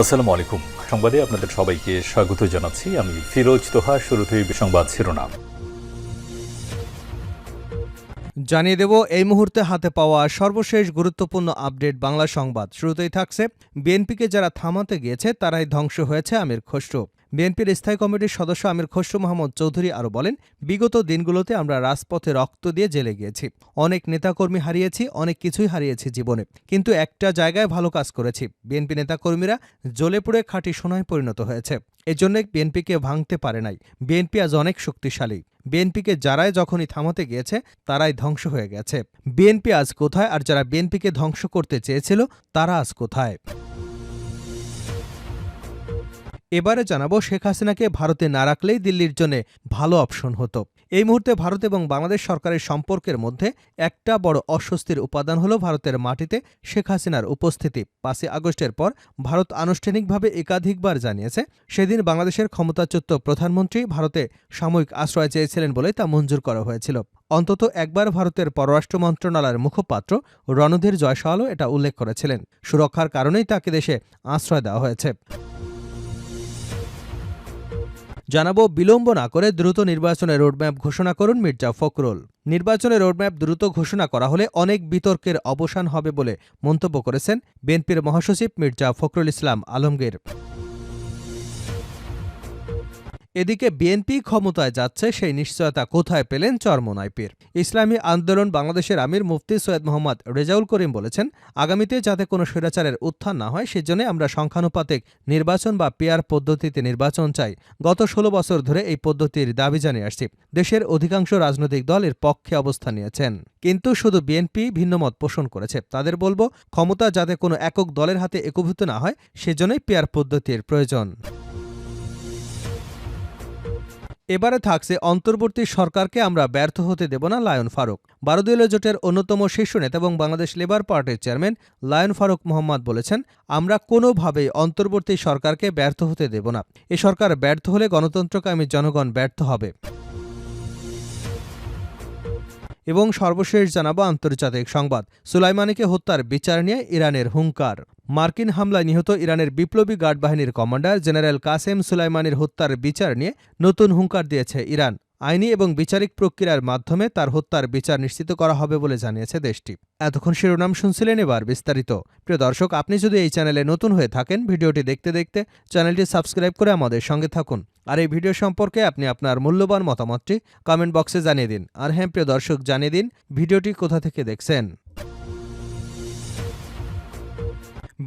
আসসালামু আলাইকুম। সংবাদে আপনাদের সবাইকে স্বাগত জানাচ্ছি। আমি ফিরোজ তোহা। শুরুতেই সংবাদ শিরোনাম জানিয়ে দেব এই মুহূর্তে হাতে পাওয়া সর্বশেষ গুরুত্বপূর্ণ আপডেট বাংলা সংবাদ। শুরুতেই থাকছে, বিএনপিকে যারা থামাতে গিয়েছে তারাই ধ্বংস হয়েছে আমির খসরু। বিএনপির স্থায়ী কমিটির সদস্য আমির খসরু মাহমুদ চৌধুরী আরও বলেন, বিগত দিনগুলোতে আমরা রাজপথে রক্ত দিয়ে জেলে গিয়েছি, অনেক নেতাকর্মী হারিয়েছি, অনেক কিছুই হারিয়েছি জীবনে, কিন্তু একটা জায়গায় ভালো কাজ করেছি। বিএনপি নেতাকর্মীরা জ্বলে পুড়ে খাঁটি সোনায় পরিণত হয়েছে। এজন্য বিএনপিকে ভাঙতে পারে নাই। বিএনপি আজ অনেক শক্তিশালী। বিএনপিকে যারাই যখনই থামাতে গিয়েছে তারাই ধ্বংস হয়ে গেছে। বিএনপি আজ কোথায়, আর যারা বিএনপিকে ধ্বংস করতে চেয়েছিল তারা আজ কোথায়? এবারে জানাবো, শেখ হাসিনাকে ভারতে না রাখলেই দিল্লির জন্য ভালো অপশন হতো। এই মুহূর্তে ভারত এবং বাংলাদেশ সরকারের সম্পর্কের মধ্যে একটা বড় অস্বস্তির উপাদান হল ভারতের মাটিতে শেখ হাসিনার উপস্থিতি। ৫ই আগস্টের পর ভারত আনুষ্ঠানিকভাবে একাধিকবার জানিয়েছে, সেদিন বাংলাদেশের ক্ষমতাচ্যুত প্রধানমন্ত্রী ভারতে সাময়িক আশ্রয় চেয়েছিলেন বলে তা মঞ্জুর করা হয়েছিল। অন্তত একবার ভারতের পররাষ্ট্র মন্ত্রণালয়ের মুখপাত্র রণধীর জয়সওয়ালও এটা উল্লেখ করেছিলেন। সুরক্ষার কারণেই তাকে দেশে আশ্রয় দেওয়া হয়েছে। জানাবো, বিলম্ব না করে দ্রুত নির্বাচনের রোডম্যাপ ঘোষণা করুন মির্জা ফখরুল। নির্বাচনের রোডম্যাপ দ্রুত ঘোষণা করা হলে অনেক বিতর্কের অবসান হবে বলে মন্তব্য করেছেন বিএনপির মহাসচিব মির্জা ফখরুল ইসলাম আলমগীর। এদিকে বিএনপি ক্ষমতায় যাচ্ছে, সেই নিশ্চয়তা কোথায় পেলেন চরমোনাইপির? ইসলামী আন্দোলন বাংলাদেশের আমির মুফতি সৈয়দ মোহাম্মদ রেজাউল করিম বলেছেন, আগামীতে যাতে কোনো স্বৈরাচারের উত্থান না হয় সেজন্য আমরা সংখ্যানুপাতিক নির্বাচন বা পিআর পদ্ধতিতে নির্বাচন চাই। গত ১৬ বছর ধরে এই পদ্ধতির দাবি জানিয়ে আসছি। দেশের অধিকাংশ রাজনৈতিক দল এর পক্ষে অবস্থান নিয়েছেন, কিন্তু শুধু বিএনপি ভিন্নমত পোষণ করেছে। তাদের বলবো, ক্ষমতা যাতে কোনো একক দলের হাতে একীভূত না হয় সেজন্যই পিআর পদ্ধতির প্রয়োজন। এবারে থাকছে, অন্তর্বর্তী সরকারকে আমরা ব্যর্থ হতে দেব না লায়ন ফারুক। ১২ দলীয় জোটের অন্যতম শীর্ষ নেতা এবং বাংলাদেশ লেবার পার্টির চেয়ারম্যান লায়ন ফারুক মোহাম্মদ বলেছেন, আমরা কোনোভাবেই অন্তর্বর্তী সরকারকে ব্যর্থ হতে দেব না। এ সরকার ব্যর্থ হলে গণতন্ত্রকামী জনগণ ব্যর্থ হবে। এবং সর্বশেষ জানাবো আন্তর্জাতিক সংবাদ। সুলাইমানিকে হত্যার বিচার নিয়ে ইরানের হুঙ্কার। মার্কিন হামলায় নিহত ইরানের বিপ্লবী গার্ড বাহিনীর কমান্ডার জেনারেল কাসেম সুলাইমানির হত্যার বিচার নিয়ে নতুন হুঙ্কার দিয়েছে ইরান। আইনি এবং বিচারিক প্রক্রিয়ার মাধ্যমে তার হত্যার বিচার নিশ্চিত করা হবে বলে জানিয়েছে দেশটি। এতক্ষণ শিরোনাম শুনছিলেন, এবার বিস্তারিত। প্রিয় দর্শক, আপনি যদি এই চ্যানেলে নতুন হয়ে থাকেন, ভিডিওটি দেখতে দেখতে চ্যানেলটি সাবস্ক্রাইব করে আমাদের সঙ্গে থাকুন। আর এই ভিডিও সম্পর্কে আপনি আপনার মূল্যবান মতামতটি কমেন্ট বক্সে জানিয়ে দিন। আর হ্যাঁ প্রিয় দর্শক, জানিয়ে দিন ভিডিওটি কোথা থেকে দেখছেন।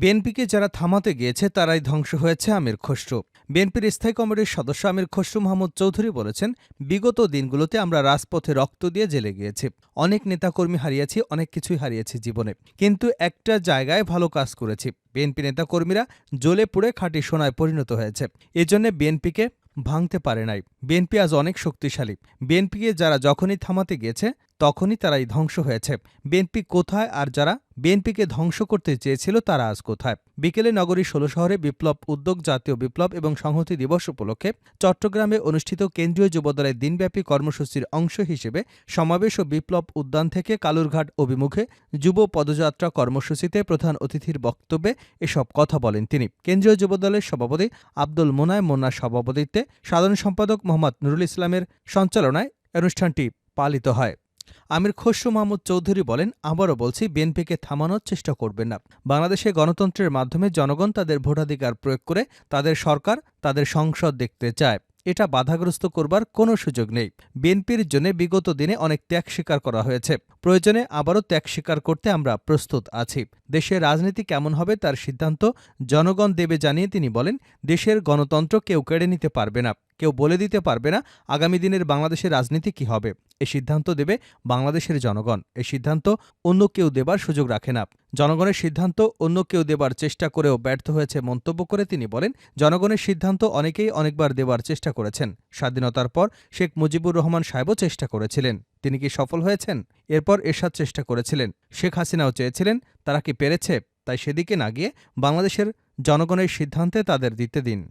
বিএনপিকে যারা থামাতে গিয়েছে তারাই ধ্বংস হয়েছে আমির খসরু। বিএনপির স্থায়ী কমিটির সদস্য আমির খসরু মাহমুদ চৌধুরী বলেছেন, বিগত দিনগুলোতে আমরা রাজপথে রক্ত দিয়ে জেলে গিয়েছি, অনেক নেতাকর্মী হারিয়েছি, অনেক কিছুই হারিয়েছি জীবনে, কিন্তু একটা জায়গায় ভালো কাজ করেছি। বিএনপি নেতাকর্মীরা জ্বলে পুড়ে খাঁটি সোনায় পরিণত হয়েছে। এজন্য বিএনপিকে ভাঙতে পারে নাই। বিএনপি আজ অনেক শক্তিশালী। বিএনপিকে যারা যখনই থামাতে গিয়েছে তখনই তারাই ধ্বংস হয়েছে। বিএনপি কোথায়, আর যারা বিএনপিকে ধ্বংস করতে চেয়েছিল তারা আজ কোথায়? বিকেলে নগরীর ১৬ শহরে বিপ্লব উদ্যোগ, জাতীয় বিপ্লব এবং সংহতি দিবস উপলক্ষে চট্টগ্রামে অনুষ্ঠিত কেন্দ্রীয় যুবদলের দিনব্যাপী কর্মসূচির অংশ হিসেবে সমাবেশ ও বিপ্লব উদ্যান থেকে কালুরঘাট অভিমুখে যুব পদযাত্রা কর্মসূচিতে প্রধান অতিথির বক্তব্যে এসব কথা বলেন তিনি। কেন্দ্রীয় যুবদলের সভাপতি আব্দুল মোনায়েম মোন্নার সভাপতিত্বে সাধারণ সম্পাদক মোহাম্মদ নুরুল ইসলামের সঞ্চালনায় অনুষ্ঠানটি পালিত হয়। আমির খসরু মাহমুদ চৌধুরী বলেন, আবারও বলছি, বিএনপিকে থামানোর চেষ্টা করবেন না। বাংলাদেশে গণতন্ত্রের মাধ্যমে জনগণ তাদের ভোটাধিকার প্রয়োগ করে তাদের সরকার, তাদের সংসদ দেখতে চায়। এটা বাধাগ্রস্ত করবার কোনো সুযোগ নেই। বিএনপির জন্য বিগত দিনে অনেক ত্যাগ স্বীকার করা হয়েছে। প্রয়োজনে আবারও ত্যাগ স্বীকার করতে আমরা প্রস্তুত আছি। দেশের রাজনীতি কেমন হবে তার সিদ্ধান্ত জনগণ দেবে জানিয়ে তিনি বলেন, দেশের গণতন্ত্র কেউ কেড়ে নিতে পারবে না, কেউ বলে দিতে পারবে না আগামী দিনের বাংলাদেশের রাজনীতি কি হবে। এই সিদ্ধান্ত দেবে বাংলাদেশের জনগণ। এই সিদ্ধান্ত অন্য কেউ দেবার সুযোগ রাখে না। জনগণের সিদ্ধান্ত অন্য কেউ দেবার চেষ্টা করেও ব্যর্থ হয়েছে মন্তব্য করে তিনি বলেন, জনগণের সিদ্ধান্ত অনেকেই অনেকবার দেবার চেষ্টা করেছেন। স্বাধীনতার পর শেখ মুজিবুর রহমান সাহেবও চেষ্টা করেছিলেন। তিনি কি সফল হয়েছেন? এরপর এরশাদ চেষ্টা করেছিলেন, শেখ হাসিনাও চেয়েছিলেন। তারা কি পেরেছে? তাই সেদিকে না গিয়ে বাংলাদেশের জনগণের সিদ্ধান্তে তাদের দিতে দিন।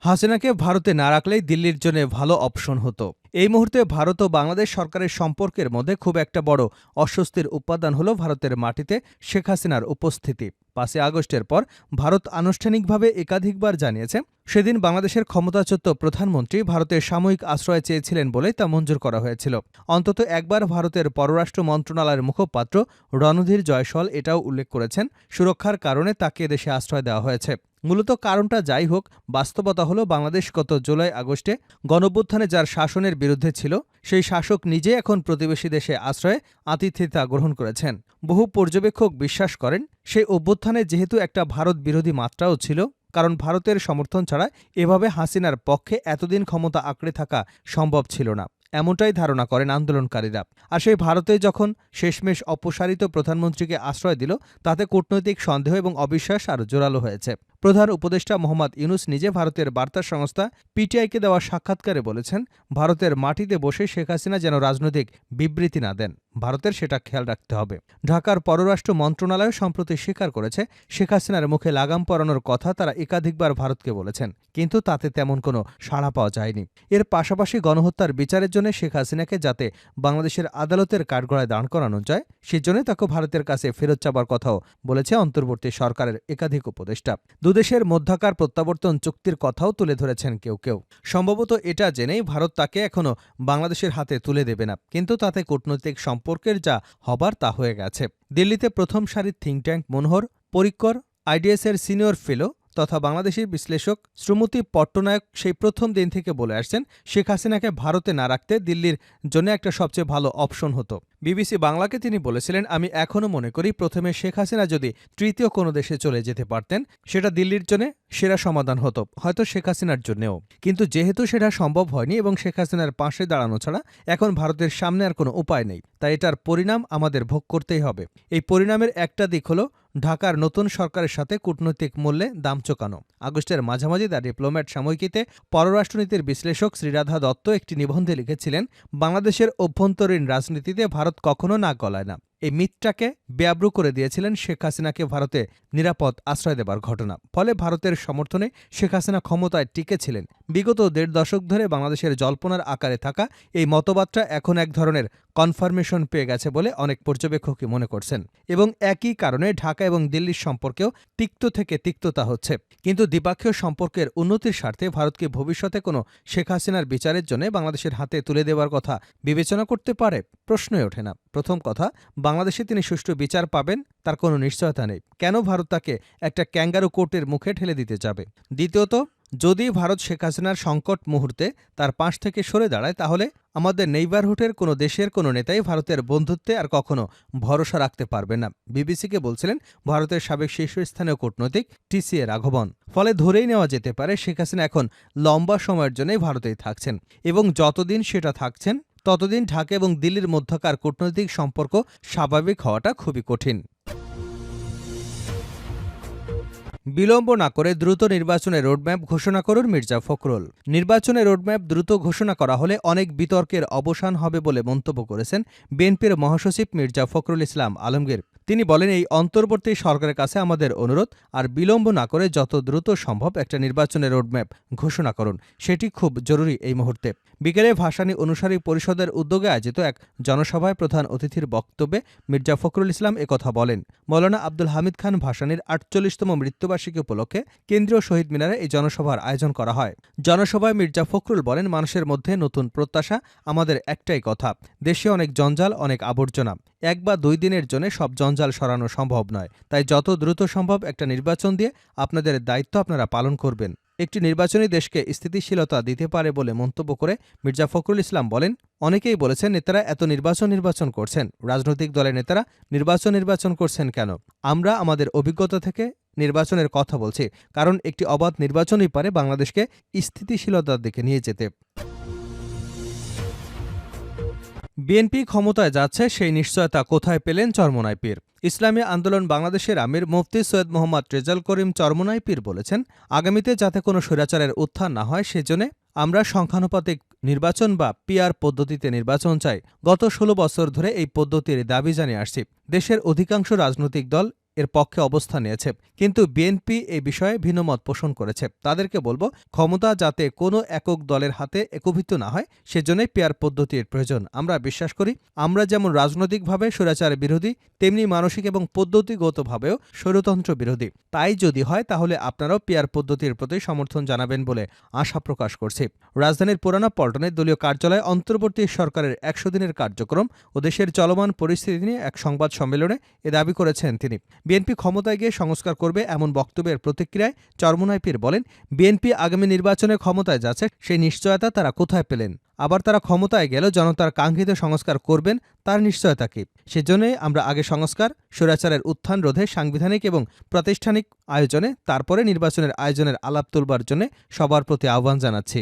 হাসিনাকে ভারতে না রাখলেই দিল্লির জন্য ভালো অপশন হতো। এই মুহূর্তে ভারত ও বাংলাদেশ সরকারের সম্পর্কের মধ্যে খুব একটা বড় অস্বস্তির উপাদান হল ভারতের মাটিতে শেখ হাসিনার উপস্থিতি। ৫ই আগস্টের পর ভারত আনুষ্ঠানিকভাবে একাধিকবার জানিয়েছে, সেদিন বাংলাদেশের ক্ষমতাচ্যুত প্রধানমন্ত্রী ভারতের সাময়িক আশ্রয় চেয়েছিলেন বলে তা মঞ্জুর করা হয়েছিল। অন্তত একবার ভারতের পররাষ্ট্র মন্ত্রণালয়ের মুখপাত্র রণধীর জয়সওয়াল এটাও উল্লেখ করেছেন, সুরক্ষার কারণে তাকে দেশে আশ্রয় দেওয়া হয়েছে। মূলত কারণটা যাই হোক, বাস্তবতা হলো বাংলাদেশ গত জুলাই আগস্টে গণঅভ্যুত্থানে যার শাসনের বিরুদ্ধে ছিল, সেই শাসক নিজে এখন প্রতিবেশী দেশে আশ্রয়ে আতিথেয়তা গ্রহণ করেছেন। বহু পর্যবেক্ষক বিশ্বাস করেন, সেই অভ্যুত্থানে যেহেতু একটা ভারত বিরোধী মাত্রাও ছিল, কারণ ভারতের সমর্থন ছাড়া এভাবে হাসিনার পক্ষে এতদিন ক্ষমতা আঁকড়ে থাকা সম্ভব ছিল না, এমনটাই ধারণা করেন আন্দোলনকারীরা। আর সেই ভারতে যখন শেষমেশ অপসারিত প্রধানমন্ত্রীকে আশ্রয় দিল, তাতে কূটনৈতিক সন্দেহ এবং অবিশ্বাস আরও জোরালো হয়েছে। প্রধান উপদেষ্টা মোহাম্মদ ইউনূস নিজে ভারতের বার্তা সংস্থা পিটিআইকে দেওয়া সাক্ষাৎকারে বলেছেন, ভারতের মাটিতে বসে শেখ হাসিনা যেন রাজনৈতিক বিবৃতি না দেন, ভারতের সেটা খেয়াল রাখতে হবে। ঢাকার পররাষ্ট্র মন্ত্রণালয় সম্প্রতি স্বীকার করেছে, শেখ হাসিনার মুখে লাগাম পরানোর কথা তারা একাধিকবার ভারতকে বলেছেন, কিন্তু তাতে তেমন কোনো সাড়া পাওয়া যায়নি। এর পাশাপাশি গণহত্যার বিচারের জন্য শেখ হাসিনাকে যাতে বাংলাদেশের আদালতের কাঠগড়ায় দাঁড় করানো যায়, সেজন্য তাকে ভারতের কাছে ফেরত চাবার কথাও বলেছে অন্তর্বর্তী সরকারের একাধিক উপদেষ্টা। দুদেশের মধ্যাকার প্রত্যাবর্তন চুক্তির কথাও তুলে ধরেছেন কেউ কেউ। সম্ভবত এটা জেনেই ভারত তাকে এখনও বাংলাদেশের হাতে তুলে দেবে না, কিন্তু তাতে কূটনৈতিক সম্পর্কের যা হবার তা হয়ে গেছে। দিল্লিতে প্রথম সারির থিঙ্ক ট্যাঙ্ক মনোহর পরিক্কর, আইডিএসের সিনিয়র ফেলো তথা বাংলাদেশি বিশ্লেষক শ্রীমতী পট্টনায়ক সেই প্রথম দিন থেকে বলে আসছেন, শেখ হাসিনাকে ভারতে না রাখতে দিল্লির জন্য একটা সবচেয়ে ভালো অপশন হতো। বিবিসি বাংলাকে তিনি বলেছিলেন, আমি এখনও মনে করি প্রথমে শেখ হাসিনা যদি তৃতীয় কোনো দেশে চলে যেতে পারতেন, সেটা দিল্লির জন্য সেরা সমাধান হতো, হয়তো শেখ হাসিনার জন্যেও। কিন্তু যেহেতু সেটা সম্ভব হয়নি এবং শেখ হাসিনার পাশে দাঁড়ানো ছাড়া এখন ভারতের সামনে আর কোনো উপায় নেই, তাই এটার পরিণাম আমাদের ভোগ করতেই হবে। এই পরিণামের একটা দিক হলো ঢাকার নতুন সরকারের সাথে কূটনৈতিক মূল্যে দাম চোকানো। আগস্টের মাঝামাঝি দ্য ডিপ্লোম্যাট সাময়িকীতে পররাষ্ট্রনীতির বিশ্লেষক শ্রীরাধা দত্ত একটি নিবন্ধে লিখেছিলেন, বাংলাদেশের অভ্যন্তরীণ রাজনীতিতে ভারত কখনো নাক গলায় না। এই মিথটাকে বেআব্রু করে দিয়েছিলেন শেখ হাসিনাকে ভারতে নিরাপদ আশ্রয় দেবার ঘটনা। ফলে ভারতের সমর্থনে শেখ হাসিনা ক্ষমতায় টিকেছিলেন। বিগত ১.৫ দশক ধরে বাংলাদেশের জল্পনার আকারে থাকা এই মতবাদটা এখন এক ধরনের কনফার্মেশন পেয়ে গেছে বলে অনেক পর্যবেক্ষকই মনে করছেন। এবং একই কারণে ঢাকা এবং দিল্লির সম্পর্কেও তিক্ত থেকে তিক্ততা হচ্ছে। কিন্তু দ্বিপাক্ষীয় সম্পর্কের উন্নতির স্বার্থে ভারতকে ভবিষ্যতে কোনো শেখ হাসিনার বিচারের জন্য বাংলাদেশের হাতে তুলে দেওয়ার কথা বিবেচনা করতে পারে? প্রশ্নই ওঠে না। প্রথম কথা, বাংলাদেশে তিনি সুষ্ঠু বিচার পাবেন তার কোনো নিশ্চয়তা নেই। কেন ভারত তাকে একটা ক্যাঙ্গারু কোর্টের মুখে ঠেলে দিতে যাবে? দ্বিতীয়ত, যদি ভারত শেখ হাসিনার সংকট মুহূর্তে তার পাশ থেকে সরে দাঁড়ায়, তাহলে আমাদের নেইবারহুডের কোনো দেশের কোনো নেতাই ভারতের বন্ধুত্বে আর কখনো ভরসা রাখতে পারবে না। বিবিসিকে বলছিলেন ভারতের সাবেক শীর্ষস্থানীয় কূটনৈতিক টিসিএ রাঘবন। ফলে ধরেই নেওয়া যেতে পারে শেখ হাসিনা এখন লম্বা সময়ের জন্যই ভারতেই থাকছেন, এবং যতদিন সেটা থাকছেন ততদিন ঢাকা এবং দিল্লির মধ্যকার কূটনৈতিক সম্পর্ক স্বাভাবিক হওয়াটা খুবই কঠিন। বিলম্ব না করে দ্রুত নির্বাচনের রোডম্যাপ ঘোষণা করুন মির্জা ফখরুল। নির্বাচনের রোডম্যাপ দ্রুত ঘোষণা করা হলে অনেক বিতর্কের অবসান হবে বলে মন্তব্য করেছেন বিএনপির মহাসচিব মির্জা ফখরুল ইসলাম আলমগীর। তিনি বলেন, এই অন্তর্বর্তী সরকারের কাছে আমাদের অনুরোধ, আর বিলম্ব না করে যত দ্রুত সম্ভব একটা নির্বাচনের রোডম্যাপ ঘোষণা করুন, সেটি খুব জরুরি এই মুহূর্তে। বিকেলে ভাসানী অনুসারী পরিষদের উদ্যোগে আয়োজিত এক জনসভায় প্রধান অতিথির বক্তব্যে মির্জা ফখরুল ইসলাম একথা বলেন। মৌলানা আব্দুল হামিদ খান ভাসানীর ৪৮তম মৃত্যুবার্ষিকী উপলক্ষে কেন্দ্রীয় শহীদ মিনারে এই জনসভার আয়োজন করা হয়। জনসভায় মির্জা ফখরুল বলেন, মানুষের মধ্যে নতুন প্রত্যাশা, আমাদের একটাই কথা, দেশে অনেক জঞ্জাল, অনেক আবর্জনা, ১ বা ২ দিনের জন্য সব জঞ্জাল সরানো সম্ভব নয়। তাই যত দ্রুত সম্ভব একটা নির্বাচন দিয়ে আপনাদের দায়িত্ব আপনারা পালন করবেন। একটি নির্বাচনী দেশকে স্থিতিশীলতা দিতে পারে বলে মন্তব্য করে মির্জা ফখরুল ইসলাম বলেন, অনেকেই বলেছেন নেতারা এত নির্বাচন করছেন, রাজনৈতিক দলের নেতারা নির্বাচন করছেন কেন? আমরা আমাদের অভিজ্ঞতা থেকে নির্বাচনের কথা বলছি, কারণ একটি অবাধ নির্বাচনই পারে বাংলাদেশকে স্থিতিশীলতার দিকে নিয়ে যেতে। বিএনপি ক্ষমতায় যাচ্ছে, সেই নিশ্চয়তা কোথায় পেলেন চরমোনাই পীর? ইসলামী আন্দোলন বাংলাদেশের আমির মুফতি সৈয়দ মোহাম্মদ রেজাল করিম চরমোনাই পীর বলেছেন, আগামীতে যাতে কোনো স্বৈরাচারের উত্থান না হয় সেজন্য আমরা সংখ্যানুপাতিক নির্বাচন বা পিআর পদ্ধতিতে নির্বাচন চাই। গত ১৬ বছর ধরে এই পদ্ধতির দাবি জানিয়ে আসছি। দেশের অধিকাংশ রাজনৈতিক দল এর পক্ষে অবস্থান নিয়েছে, কিন্তু বিএনপি এই বিষয়ে ভিন্নমত পোষণ করেছে। তাদেরকে বলবো, ক্ষমতা যাতে কোনো একক দলের হাতে একীভূত না হয় সেজন্যই পেয়ার পদ্ধতির প্রয়োজন। আমরা বিশ্বাস করি, আমরা যেমন রাজনৈতিকভাবে স্বৈরাচার বিরোধী, তেমনি মানসিক এবং পদ্ধতিগতভাবেও স্বৈরতন্ত্র বিরোধী। তাই যদি হয় তাহলে আপনারাও পেয়ার পদ্ধতির প্রতি সমর্থন জানাবেন বলে আশা প্রকাশ করছি। রাজধানীর পুরানা পল্টনে দলীয় কার্যালয়ে অন্তর্বর্তী সরকারের ১০০ দিনের কার্যক্রম ও দেশের চলমান পরিস্থিতি নিয়ে এক সংবাদ সম্মেলনে এ দাবি করেছেন তিনি। বিএনপি ক্ষমতায় গিয়ে সংস্কার করবে এমন বক্তব্যের প্রতিক্রিয়ায় চরমোনাই পীর বলেন, বিএনপি আগামী নির্বাচনে ক্ষমতায় যাচ্ছে, সেই নিশ্চয়তা তারা কোথায় পেলেন? আবার তারা ক্ষমতায় গেল জনতার কাঙ্ক্ষিত সংস্কার করবেন, তার নিশ্চয়তা কি? সেজন্যই আমরা আগে সংস্কার, স্বৈরাচারের উত্থান রোধে সাংবিধানিক এবং প্রাতিষ্ঠানিক আয়োজনে, তারপরে নির্বাচনের আয়োজনের আলাপ তুলবার জন্য সবার প্রতি আহ্বান জানাচ্ছি।